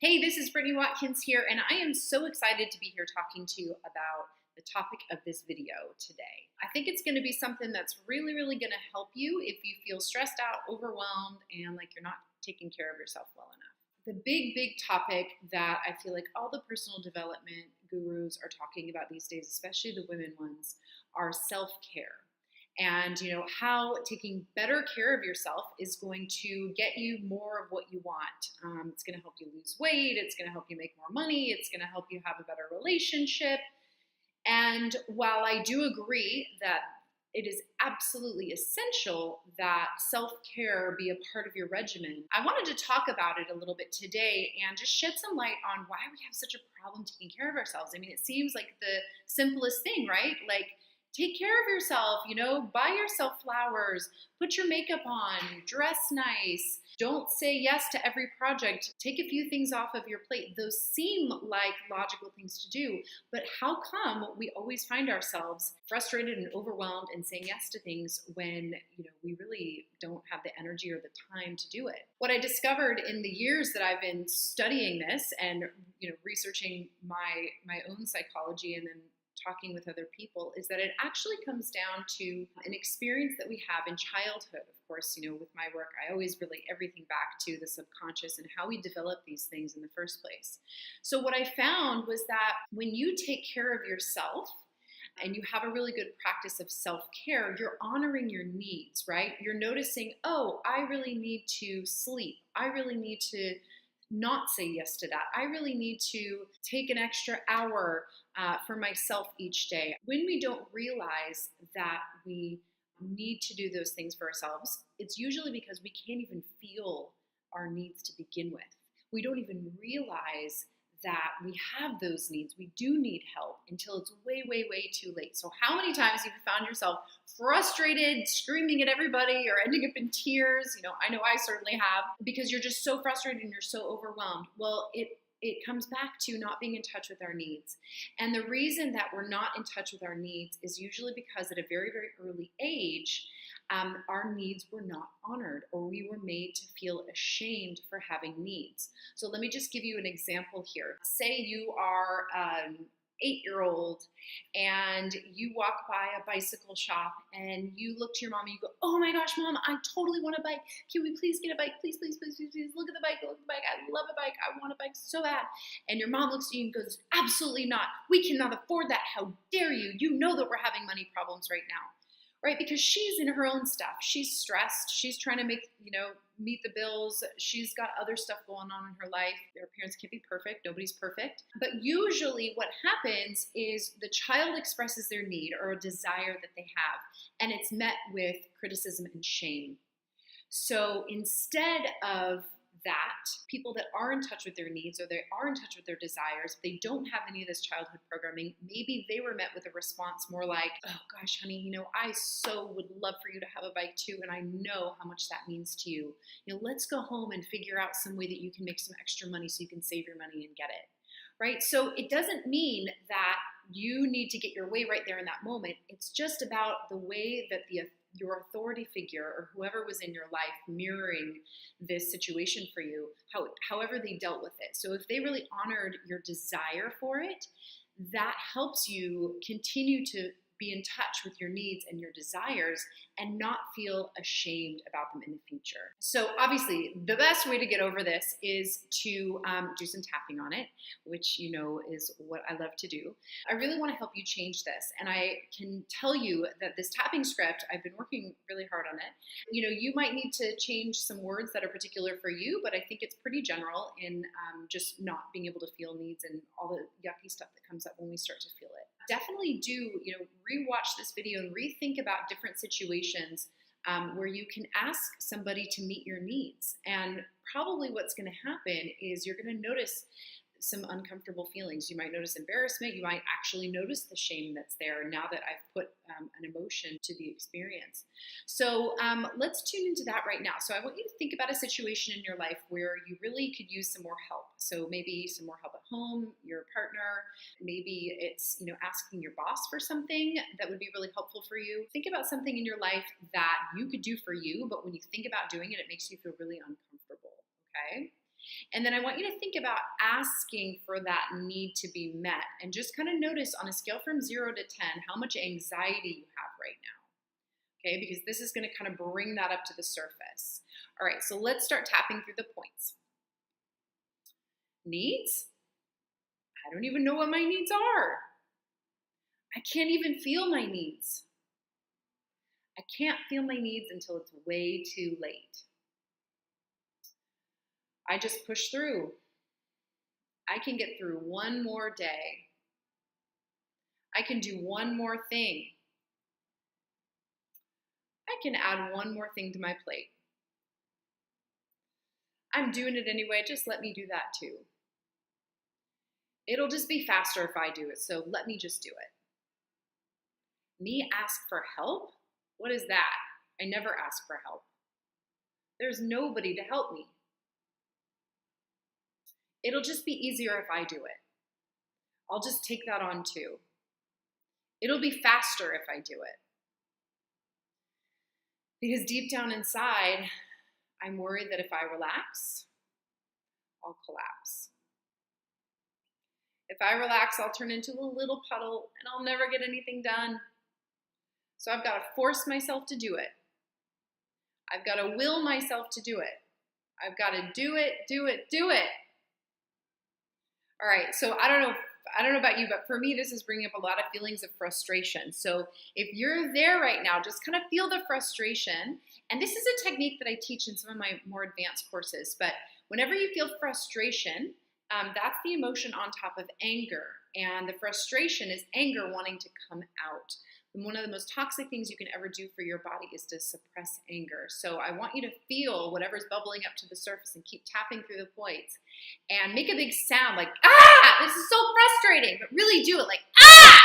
Hey, this is Brittany Watkins here, and I am so excited to be here talking to you about the topic of this video today. I think it's going to be something that's really going to help you if you feel stressed out, overwhelmed, and like you're not taking care of yourself well enough. The big topic that I feel like all the personal development gurus are talking about these days, especially the women ones, are self-care. And how taking better care of yourself is going to get you more of what you want. It's going to help you lose weight. It's going to help you make more money. It's going to help you have a better relationship. And while I do agree that it is absolutely essential that self-care be a part of your regimen, I wanted to talk about it a little bit today and just shed some light on why we have such a problem taking care of ourselves. I mean, it seems like the simplest thing, right? Like, take care of yourself, buy yourself flowers, put your makeup on, dress nice. Don't say yes to every project. Take a few things off of your plate. Those seem like logical things to do, but how come we always find ourselves frustrated and overwhelmed and saying yes to things when, we really don't have the energy or the time to do it? What I discovered in the years that I've been studying this and, researching my own psychology and then talking with other people is that it actually comes down to an experience that we have in childhood. Of course, with my work, I always relate everything back to the subconscious and how we develop these things in the first place. So what I found was that when you take care of yourself and you have a really good practice of self-care, you're honoring your needs, right? You're noticing, oh, I really need to sleep. I really need to not say yes to that. I really need to take an extra hour for myself each day. When we don't realize that we need to do those things for ourselves, it's usually because we can't even feel our needs to begin with. We don't even realize that we have those needs. We do need help until it's way too late. So how many times have you found yourself frustrated, screaming at everybody, or ending up in tears? I know I certainly have, because you're just so frustrated and you're so overwhelmed. Well, it comes back to not being in touch with our needs. And the reason that we're not in touch with our needs is usually because at a very early age, our needs were not honored, or we were made to feel ashamed for having needs. So let me just give you an example here. Say you are an 8-year-old and you walk by a bicycle shop and you look to your mom and you go, oh my gosh, Mom, I totally want a bike. Can we please get a bike? Please. Look at the bike. I love a bike. I want a bike so bad. And your mom looks at you and goes, absolutely not. We cannot afford that. How dare you? You know that we're having money problems right now. Right? Because she's in her own stuff. She's stressed. She's trying to meet the bills. She's got other stuff going on in her life. Their parents can't be perfect. Nobody's perfect. But usually what happens is the child expresses their need or a desire that they have, and it's met with criticism and shame. So instead of that, people that are in touch with their needs or they are in touch with their desires, they don't have any of this childhood programming, maybe they were met with a response more like, oh gosh, honey, I so would love for you to have a bike too, and I know how much that means to you. Let's go home and figure out some way that you can make some extra money so you can save your money and get it. Right? So it doesn't mean that you need to get your way right there in that moment. It's just about the way that your authority figure or whoever was in your life mirroring this situation for you, however they dealt with it. So if they really honored your desire for it, that helps you continue to be in touch with your needs and your desires and not feel ashamed about them in the future. So obviously, the best way to get over this is to do some tapping on it, which is what I love to do. I really want to help you change this. And I can tell you that this tapping script, I've been working really hard on it. You might need to change some words that are particular for you, but I think it's pretty general in just not being able to feel needs and all the yucky stuff that comes up when we start to feel it. Definitely do, rewatch this video and rethink about different situations where you can ask somebody to meet your needs. And probably what's going to happen is you're going to notice some uncomfortable feelings. You might notice embarrassment. You might actually notice the shame that's there now that I've put an emotion to the experience. So let's tune into that right now. So I want you to think about a situation in your life where you really could use some more help. So maybe some more help at home, your partner, maybe it's, asking your boss for something that would be really helpful for you. Think about something in your life that you could do for you, but when you think about doing it, it makes you feel really uncomfortable, okay? And then I want you to think about asking for that need to be met, and just kind of notice on a scale from 0 to 10 how much anxiety you have right now. Okay, because this is going to kind of bring that up to the surface. All right, so let's start tapping through the points. Needs? I don't even know what my needs are. I can't even feel my needs. I can't feel my needs until it's way too late. I just push through. I can get through one more day. I can do one more thing. I can add one more thing to my plate. I'm doing it anyway, just let me do that too. It'll just be faster if I do it, so let me just do it. Me ask for help? What is that? I never ask for help. There's nobody to help me. It'll just be easier if I do it. I'll just take that on too. It'll be faster if I do it. Because deep down inside, I'm worried that if I relax, I'll collapse. If I relax, I'll turn into a little puddle and I'll never get anything done. So I've got to force myself to do it. I've got to will myself to do it. I've got to do it, do it, do it. All right, so I don't know about you, but for me, this is bringing up a lot of feelings of frustration. So if you're there right now, just kind of feel the frustration. And this is a technique that I teach in some of my more advanced courses. But whenever you feel frustration, that's the emotion on top of anger. And the frustration is anger wanting to come out. And one of the most toxic things you can ever do for your body is to suppress anger. So I want you to feel whatever's bubbling up to the surface and keep tapping through the points and make a big sound like, ah, this is so frustrating, but really do it like, ah,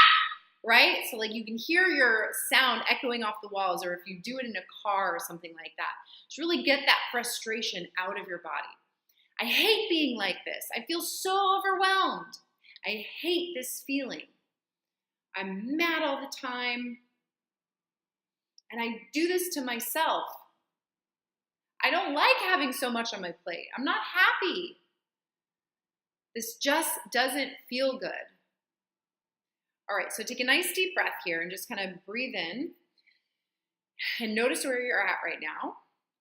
right? So like you can hear your sound echoing off the walls, or if you do it in a car or something like that, just really get that frustration out of your body. I hate being like this. I feel so overwhelmed. I hate this feeling. I'm mad all the time, and I do this to myself. I don't like having so much on my plate. I'm not happy. This just doesn't feel good. All right, so take a nice deep breath here and just kind of breathe in and notice where you're at right now.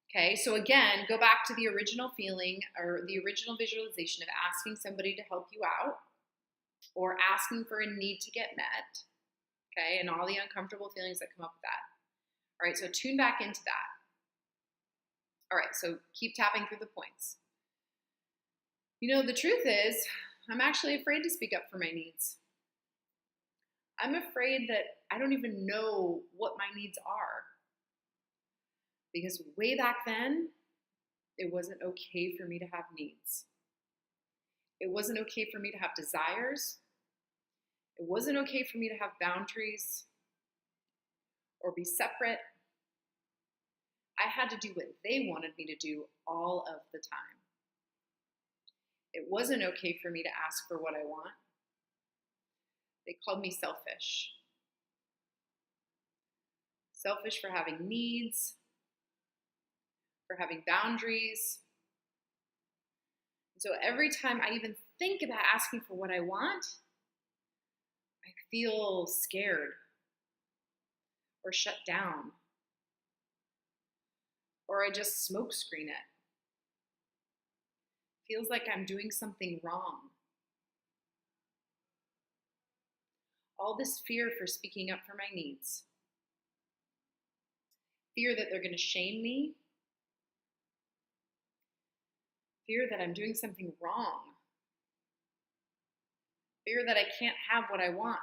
Okay, so again, go back to the original feeling or the original visualization of asking somebody to help you out, or asking for a need to get met, okay, and all the uncomfortable feelings that come up with that. All right, so tune back into that. All right, so keep tapping through the points. You know, the truth is, I'm actually afraid to speak up for my needs. I'm afraid that I don't even know what my needs are. Because way back then, it wasn't okay for me to have needs. It wasn't okay for me to have desires. It wasn't okay for me to have boundaries or be separate. I had to do what they wanted me to do all of the time. It wasn't okay for me to ask for what I want. They called me selfish. Selfish for having needs, for having boundaries. So every time I even think about asking for what I want, I feel scared or shut down, or I just smoke screen it. Feels like I'm doing something wrong. All this fear for speaking up for my needs. Fear that they're going to shame me. Fear that I'm doing something wrong. Fear that I can't have what I want.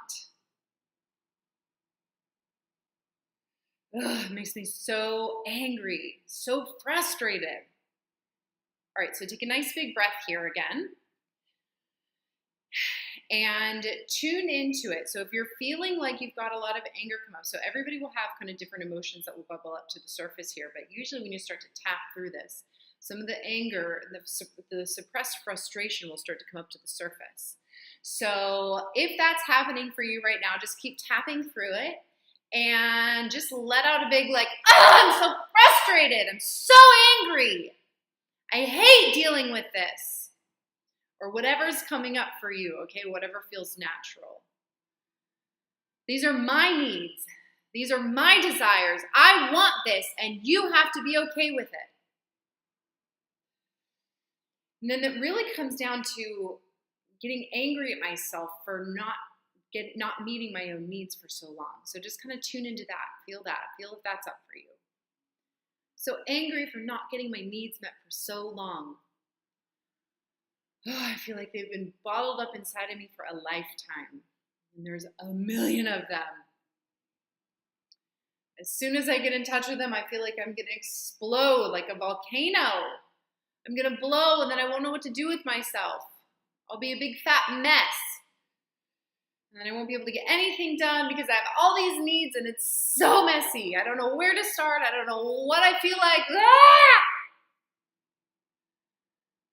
Ugh, it makes me so angry, so frustrated. All right, so take a nice big breath here again. And tune into it. So if you're feeling like you've got a lot of anger come up, so everybody will have kind of different emotions that will bubble up to the surface here, but usually when you start to tap through this, some of the anger, the suppressed frustration will start to come up to the surface. So if that's happening for you right now, just keep tapping through it and just let out a big like, oh, I'm so frustrated. I'm so angry. I hate dealing with this. Or whatever's coming up for you, okay? Whatever feels natural. These are my needs. These are my desires. I want this, and you have to be okay with it. And then it really comes down to getting angry at myself for not meeting my own needs for so long. So just kind of tune into that. Feel if that's up for you. So angry for not getting my needs met for so long. Oh, I feel like they've been bottled up inside of me for a lifetime. And there's a million of them. As soon as I get in touch with them, I feel like I'm going to explode like a volcano. I'm going to blow, and then I won't know what to do with myself. I'll be a big fat mess. And then I won't be able to get anything done because I have all these needs, and it's so messy. I don't know where to start. I don't know what I feel like. Ah!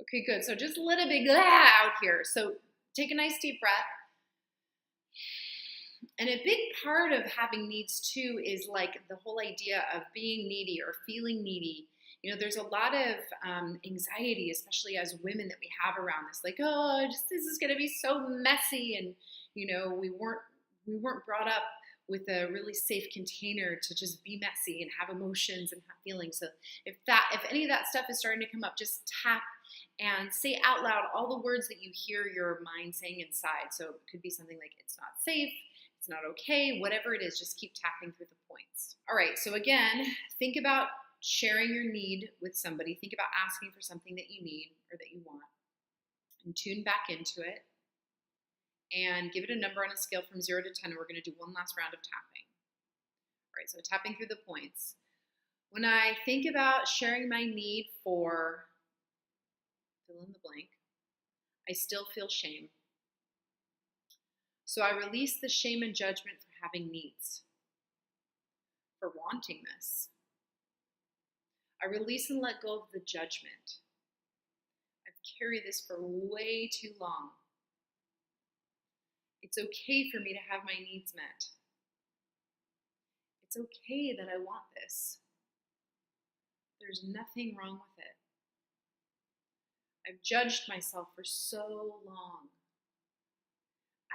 Okay, good. So just let a big out here. So take a nice deep breath. And a big part of having needs too is like the whole idea of being needy or feeling needy. You know, there's a lot of anxiety, especially as women, that we have around this. Like, oh, this is going to be so messy, and you know, we weren't brought up with a really safe container to just be messy and have emotions and have feelings. So if any of that stuff is starting to come up, just tap and say out loud all the words that you hear your mind saying inside. So it could be something like, it's not safe, it's not okay, whatever it is, just keep tapping through the points. All right, so again, think about sharing your need with somebody. Think about asking for something that you need or that you want, and tune back into it and give it a number on a scale from 0 to 10. And we're going to do one last round of tapping. All right, so tapping through the points. When I think about sharing my need for fill in the blank, I still feel shame. So I release the shame and judgment for having needs, for wanting this. I release and let go of the judgment. I've carried this for way too long. It's okay for me to have my needs met. It's okay that I want this. There's nothing wrong with it. I've judged myself for so long.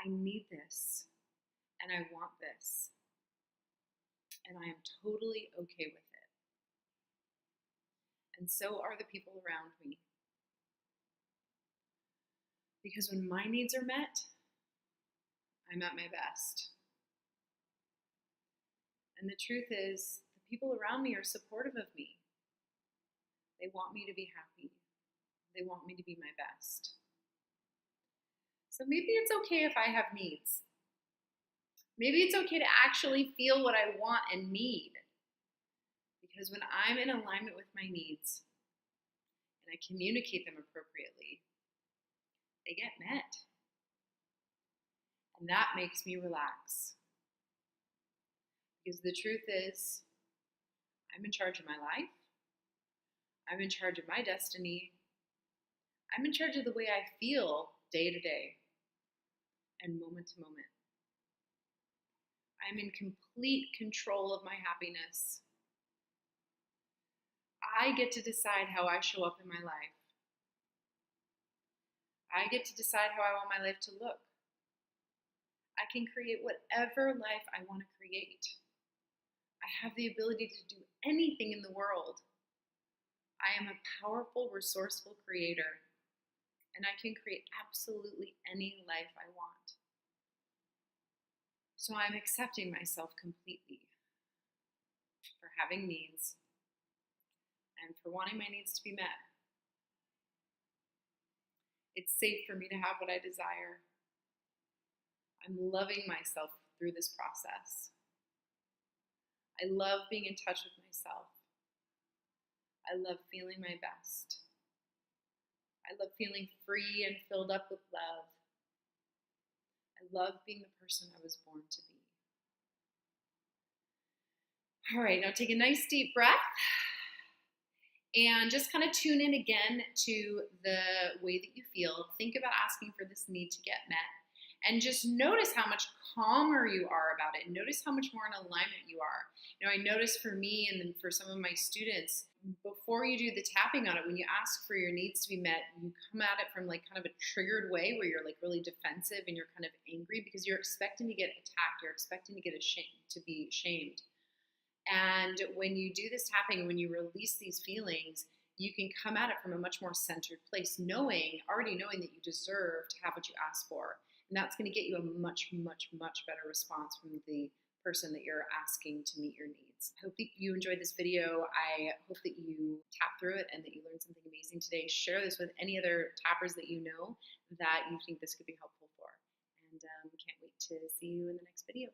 I need this, and I want this, and I am totally okay with it. And so are the people around me. Because when my needs are met, I'm at my best. And the truth is, the people around me are supportive of me. They want me to be happy. They want me to be my best. So maybe it's okay if I have needs. Maybe it's okay to actually feel what I want and need. Because when I'm in alignment with my needs and I communicate them appropriately, they get met. And that makes me relax. Because the truth is, I'm in charge of my life. I'm in charge of my destiny. I'm in charge of the way I feel day to day and moment to moment. I'm in complete control of my happiness. I get to decide how I show up in my life. I get to decide how I want my life to look. I can create whatever life I want to create. I have the ability to do anything in the world. I am a powerful, resourceful creator, and I can create absolutely any life I want. So I'm accepting myself completely for having needs and for wanting my needs to be met. It's safe for me to have what I desire. I'm loving myself through this process. I love being in touch with myself. I love feeling my best. I love feeling free and filled up with love. I love being the person I was born to be. All right, now take a nice deep breath and just kind of tune in again to the way that you feel. Think about asking for this need to get met And just notice how much calmer you are about it. Notice how much more in alignment you are. I notice for me and then for some of my students, before you do the tapping on it, when you ask for your needs to be met, you come at it from like kind of a triggered way where you're like really defensive and you're kind of angry because you're expecting to get attacked. You're expecting to get to be shamed. And when you do this tapping, when you release these feelings, you can come at it from a much more centered place, already knowing that you deserve to have what you ask for. And that's going to get you a much, much, much better response from the person that you're asking to meet your needs. I hope that you enjoyed this video. I hope that you tap through it and that you learned something amazing today. Share this with any other tappers that you know that you think this could be helpful for. And we can't wait to see you in the next video.